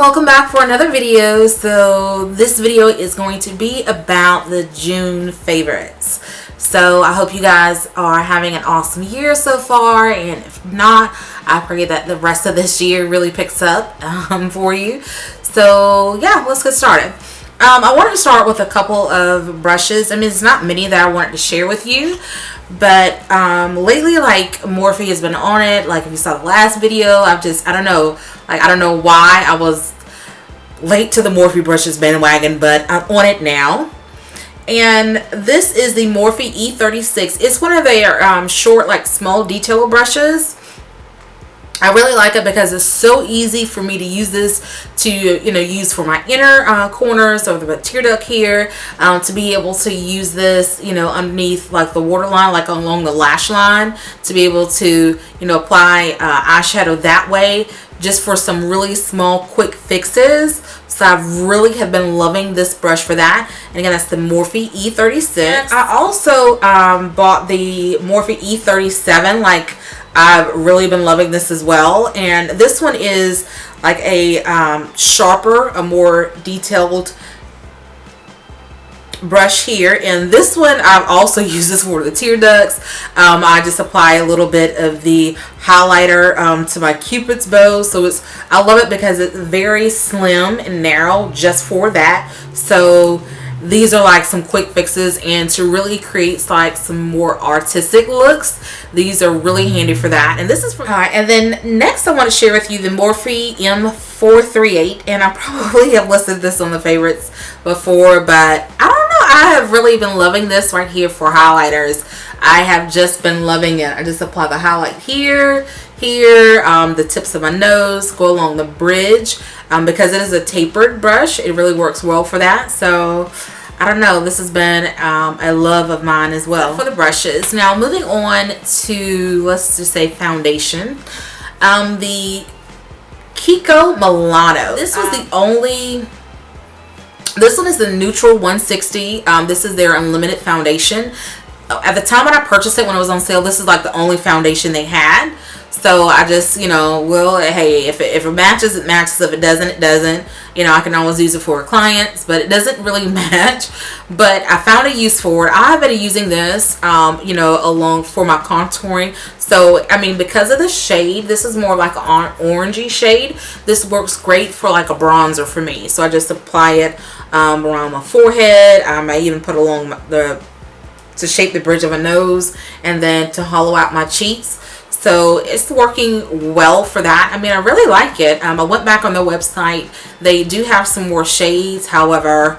welcome back for another video. So this video is going to be about the June favorites. So I hope you guys are having an awesome year so far, and if not, I pray that the rest of this year really picks up for you. So yeah, let's get started. I wanted to start with a couple of brushes. I mean, it's not many that I wanted to share with you, but lately, like, Morphe has been on it. Like, if you saw the last video, I don't know why I was late to the Morphe brushes bandwagon, but I'm on it now. And this is the Morphe E36. It's one of their short, like, small detailer brushes. I really like it because it's so easy for me to use this to, use for my inner corners or the tear duct here, to be able to use this, underneath like the waterline, like along the lash line, to be able to, apply eyeshadow that way, just for some really small, quick fixes. So I really have been loving this brush for that. And again, that's the Morphe E36. I also bought the Morphe E37. Like, I've really been loving this as well. And this one is like a sharper, a more detailed brush here. And this one, I've also used this for the tear ducts. I just apply a little bit of the highlighter to my Cupid's bow. So I love it because it's very slim and narrow just for that. So these are like some quick fixes, and to really create like some more artistic looks, these are really handy for that. And this is for and then next I want to share with you the Morphe M438, and I probably have listed this on the favorites before, but I don't know, I have really been loving this right here for highlighters. I have just been loving it. I just apply the highlight here, the tips of my nose, go along the bridge, because it is a tapered brush. It really works well for that. So I don't know, this has been a love of mine as well for the brushes. Now moving on to, let's just say, foundation. The Kiko Milano. This was the only, this one is the neutral 160. This is their unlimited foundation. At the time when I purchased it, when it was on sale, this is like the only foundation they had. So I just, well, hey, if it matches, it matches. If it doesn't, it doesn't. I can always use it for clients, but it doesn't really match. But I found a use for it. I've been using this, along for my contouring. So, I mean, because of the shade, this is more like an orangey shade. This works great for like a bronzer for me. So I just apply it around my forehead. I even put along to shape the bridge of a nose, and then to hollow out my cheeks. So it's working well for that. I mean, I really like it. I went back on their website. They do have some more shades. However,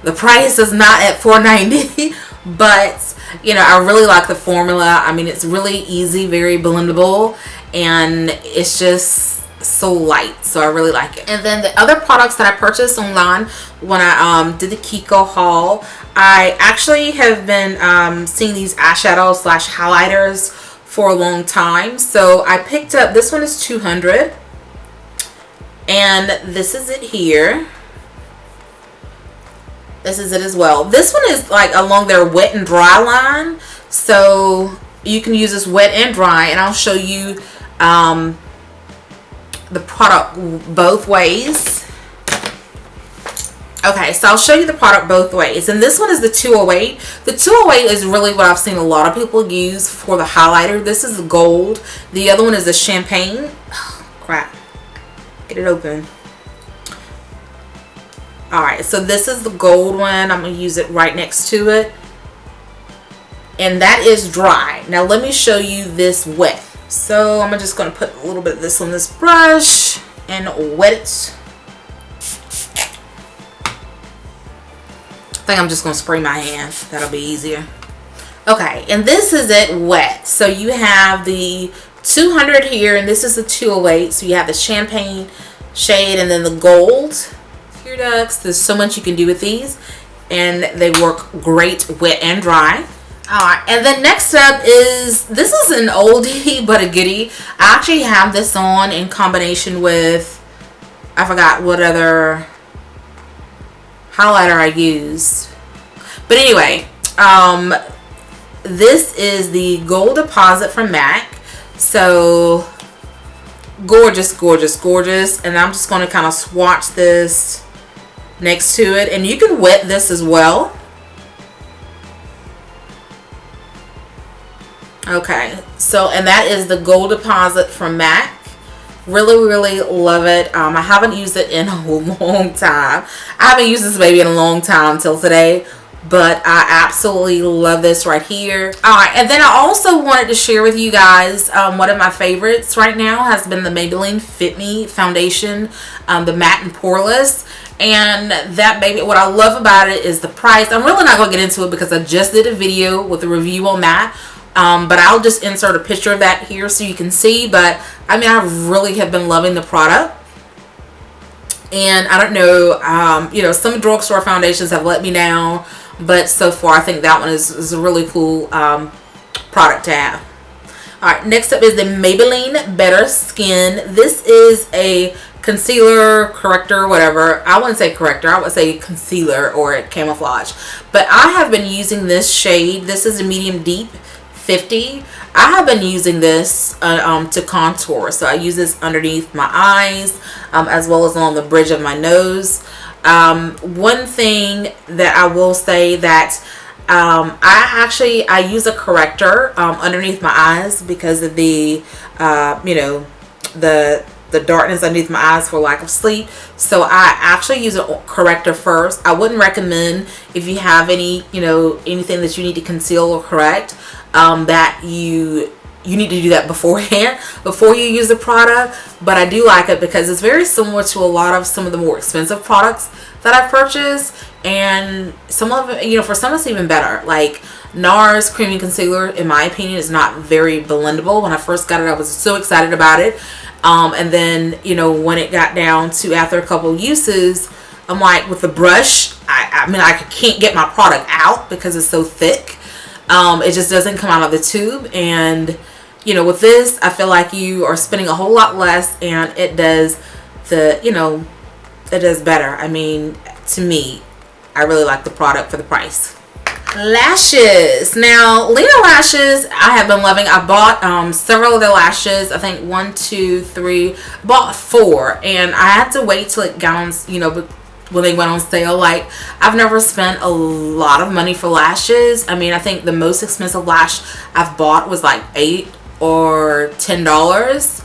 the price is not at $4.90. But, I really like the formula. I mean, it's really easy, very blendable, and it's just so light. So I really like it. And then the other products that I purchased online when I did the Kiko haul, I actually have been seeing these eyeshadows / highlighters for a long time. So I picked up, this one is $200, and this is it here. This is it as well. This one is like along their wet and dry line, so you can use this wet and dry, and I'll show you the product both ways. Okay, so I'll show you the product both ways. And this one is the 208. The 208 is really what I've seen a lot of people use for the highlighter. This is the gold. The other one is the champagne. Oh, crap. Get it open. Alright, so this is the gold one. I'm going to use it right next to it. And that is dry. Now let me show you this wet. So I'm just going to put a little bit of this on this brush and wet it. I think I'm just going to spray my hand. That'll be easier. Okay, and this is it wet. So you have the 200 here, and this is the 208. So you have the champagne shade and then the gold. Tear ducts. There's so much you can do with these, and they work great wet and dry. Alright, and then next up is, this is an oldie but a goodie. I actually have this on in combination with, I forgot what other highlighter I used, but anyway, this is the Gold Deposit from MAC. So Gorgeous, gorgeous, gorgeous. And I'm just going to kind of swatch this next to it. And you can wet this as well. Okay, so, and that is the Gold Deposit from MAC. Really, really love it. I haven't used it in a long time. I haven't used this baby in a long time till today, but I absolutely love this right here. All right, and then I also wanted to share with you guys one of my favorites right now has been the Maybelline Fit Me foundation, the matte and poreless. And that baby, what I love about it is the price. I'm really not going to get into it because I just did a video with a review on that. But I'll just insert a picture of that here so you can see. But I mean, I really have been loving the product. And I don't know, you know, some drugstore foundations have let me down, but so far I think that one is a really cool product to have. Alright, next up is the Maybelline Better Skin. This is a concealer, corrector, whatever. I wouldn't say corrector, I would say concealer or camouflage. But I have been using this shade. This is a medium deep 50. I have been using this to contour. So I use this underneath my eyes as well as along the bridge of my nose. One thing that I will say that I use a corrector underneath my eyes because of the you know, the darkness underneath my eyes for lack of sleep. So I actually use a corrector first. I wouldn't recommend, if you have any, you know, anything that you need to conceal or correct, that you need to do that beforehand before you use the product. But I do like it because it's very similar to a lot of some of the more expensive products that I've purchased, and some of it, you know, for some it's even better. Like NARS Creamy Concealer, in my opinion, is not very blendable. When I first got it, I was so excited about it. And then, you know, when it got down to after a couple uses, I'm like, with the brush, I mean, I can't get my product out because it's so thick. It just doesn't come out of the tube. And, you know, with this, I feel like you are spending a whole lot less, and it does the, you know, it does better. I mean, to me, I really like the product for the price. Lashes. Now, Lena lashes I have been loving. I bought several of their lashes. I think 1, 2, 3, bought 4, and I had to wait till it got on, you know, when they went on sale. Like, I've never spent a lot of money for lashes. I mean, I think the most expensive lash I've bought was like $8 or $10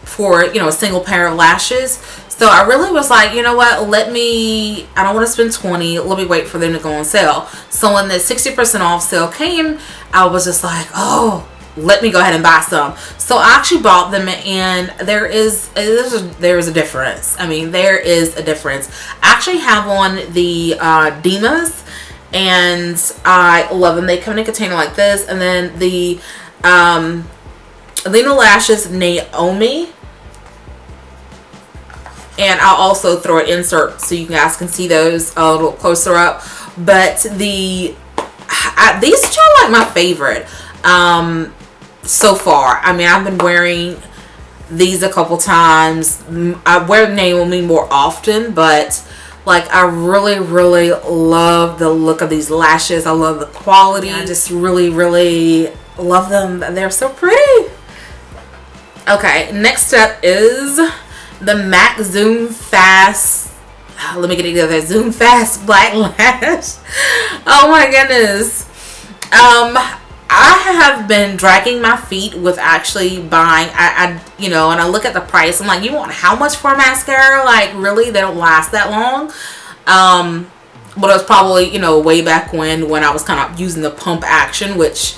for, you know, a single pair of lashes. So I really was like, you know what, I don't want to spend $20, let me wait for them to go on sale. So when the 60% off sale came, I was just like, oh, let me go ahead and buy some. So I actually bought them, and there is a difference. I mean, there is a difference. I actually have on the Dimas, and I love them. They come in a container like this. And then the Lena Lashes Naomi. And I'll also throw an insert so you guys can see those a little closer up. But these two are like my favorite so far. I mean, I've been wearing these a couple times. I wear Naomi more often, but like, I really, really love the look of these lashes. I love the quality. I just really, really love them. They're so pretty. Okay, next up is the MAC Zoom Fast, let me get it together, Zoom Fast Black Lash. Oh my goodness. I have been dragging my feet with actually buying, you know, and I look at the price, I'm like, you want how much for a mascara? Like, really? They don't last that long. But it was probably, you know, way back when I was kind of using the pump action, which,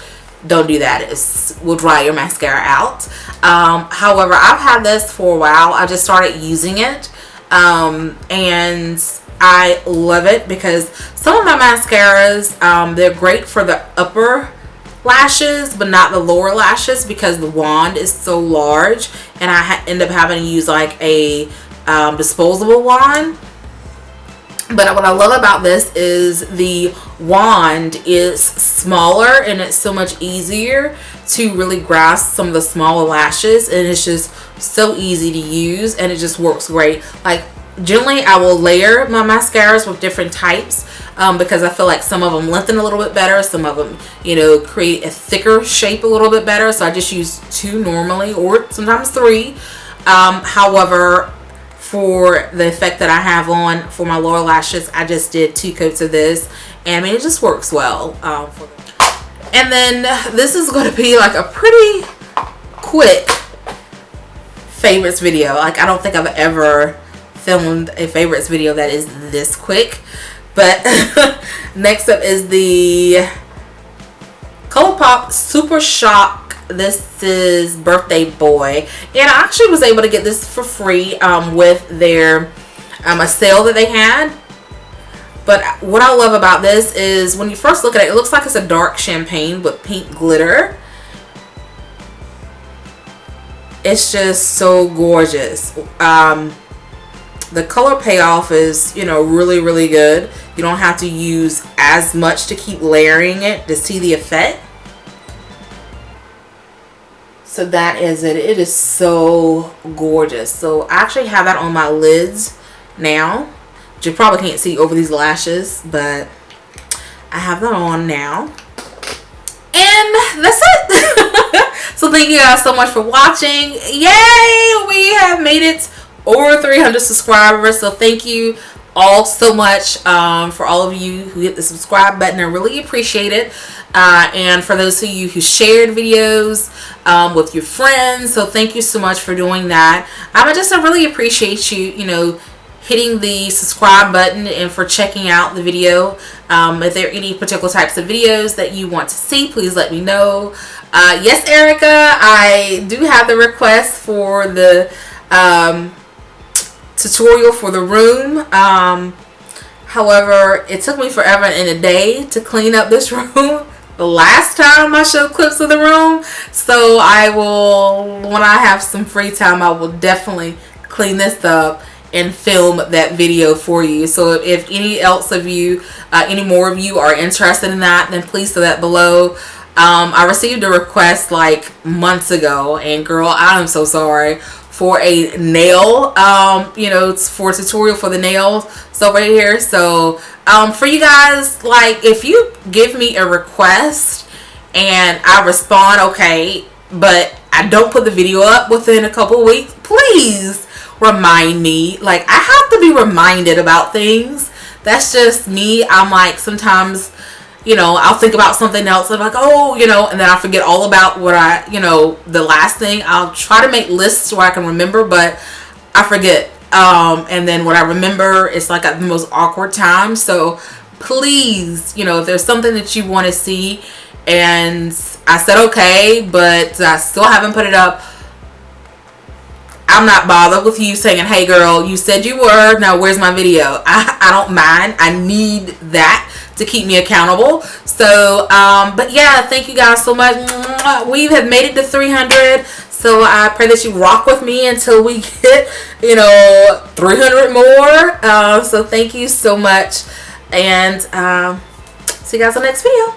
don't do that. It will dry your mascara out. However, I've had this for a while. I just started using it, and I love it because some of my mascaras, they're great for the upper lashes but not the lower lashes because the wand is so large, and I end up having to use like a disposable wand. But what I love about this is the wand is smaller, and it's so much easier to really grasp some of the smaller lashes, and it's just so easy to use, and it just works great. Like, Generally, I will layer my mascaras with different types because I feel like some of them lengthen a little bit better. Some of them, you know, create a thicker shape a little bit better. So I just use 2 normally, or sometimes 3. However, for the effect that I have on for my lower lashes, I just did 2 coats of this. And I mean, it just works well. And then this is going to be like a pretty quick favorites video. Like, I don't think I've ever filmed a favorites video that is this quick. But next up is the ColourPop Super Shock. This is Birthday Boy, and I actually was able to get this for free with their a sale that they had. But what I love about this is when you first look at it, it looks like it's a dark champagne with pink glitter. It's just so gorgeous. The color payoff is, you know, really, really good. You don't have to use as much to keep layering it to see the effect. So that is it. It is so gorgeous. So I actually have that on my lids now. But you probably can't see over these lashes, but I have that on now. And that's it. So thank you guys so much for watching. Yay! We have made it over 300 subscribers. So thank you all so much for all of you who hit the subscribe button. I really appreciate it. And for those of you who shared videos with your friends, so thank you so much for doing that. I really appreciate you, you know, hitting the subscribe button and for checking out the video. If there are any particular types of videos that you want to see, please let me know. Yes, Erica, I do have the request for the tutorial for the room. However, it took me forever and a day to clean up this room the last time I showed clips of the room. So I will, when I have some free time, I will definitely clean this up and film that video for you. So if any more of you are interested in that, then please do that below. I received a request like months ago, and girl, I am so sorry, for a nail, you know, it's for a tutorial for the nails. So right here. So for you guys, like, if you give me a request and I respond, okay, but I don't put the video up within a couple weeks, please remind me. Like, I have to be reminded about things. That's just me. I'm like, sometimes, you know, I'll think about something else. I'm like, oh, you know, and then I forget all about what you know, the last thing. I'll try to make lists where I can remember, but I forget. And then when I remember, it's like at the most awkward time. So please, you know, if there's something that you want to see and I said okay, but I still haven't put it up, I'm not bothered with you saying, hey girl, you said you were, now where's my video? I don't mind. I need that to keep me accountable. So but yeah, thank you guys so much. We have made it to 300, so I pray that you rock with me until we get, you know, 300 more. So thank you so much, and see you guys on the next video.